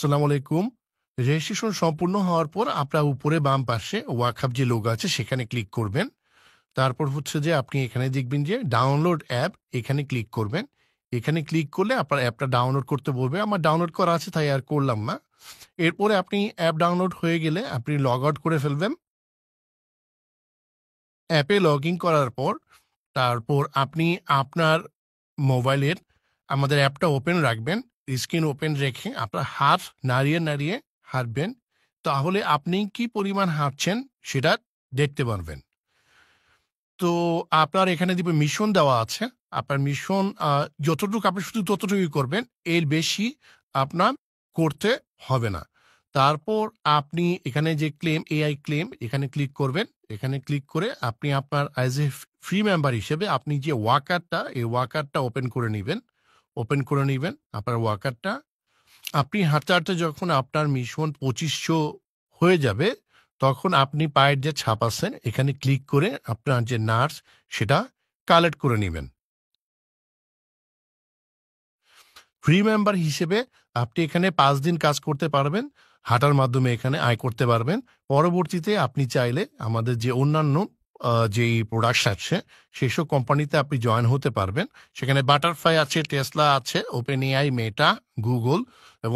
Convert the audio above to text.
আসসালামু আলাইকুম। রেজিস্ট্রেশন সম্পূর্ণ হওয়ার পর আপনার উপরে বাম পাশে ওয়াকহাব যে লোগো আছে সেখানে ক্লিক করবেন। তারপর হচ্ছে যে আপনি এখানে দেখবেন যে ডাউনলোড অ্যাপ, এখানে ক্লিক করবেন। এখানে ক্লিক করলে আপনার অ্যাপটা ডাউনলোড করতে বলবে। আমার ডাউনলোড করা আছে তাই আর করলাম না। এরপরে আপনি অ্যাপ ডাউনলোড হয়ে গেলে আপনি লগ আউট করে ফেলবেন। অ্যাপে লগ ইন করার পর তারপর আপনি আপনার মোবাইলের আমাদের অ্যাপটা ওপেন রাখবেন। স্ক্রিন ওপেন রেখে আপনার হাত নাড়িয়ে নাড়িয়ে হাঁটবেন। তাহলে আপনি কি পরিমাণ হাঁটছেন সেটা দেখতে পারবেন। তো আপনার এখানে দিবে মিশন দেওয়া আছে। আপনার মিশন যতটুকু আপনি শুধু ততটুকুই করবেন। এর বেশি আপনার করতে হবে না। তারপর আপনি এখানে যে ক্লেম, এআই ক্লেম এখানে ক্লিক করবেন। এখানে ক্লিক করে আপনি আপনার অ্যাজ এ ফ্রি মেম্বার হিসেবে আপনি যে ওয়াকারটা, এই ওয়াকারটা ওপেন করে নিবেন। ওপেন করে নিবেন আপনার ওয়াকারটা। আপনি হাঁটতে, হাঁটতে যখন আপনার মিশন ২৫০০ হয়ে যাবে, তখন আপনি পায়ের যে ছাপ আছে, এখানে ক্লিক করে আপনার যে নার্স, সেটা কালেক্ট করে নিবেন। ফ্রি মেম্বার হিসেবে আপনি এখানে ৫ দিন কাজ করতে পারবেন। হাঁটার মাধ্যমে এখানে আয় করতে পারবেন। পরবর্তীতে আপনি চাইলে আমাদের যে অন্যান্য যেই প্রোডাক্টস আছে, সেসব কোম্পানিতে আপনি জয়েন হতে পারবেন। সেখানে বাটারফ্লাই আছে, টেসলা আছে, ওপেন এআই, মেটা, গুগল এবং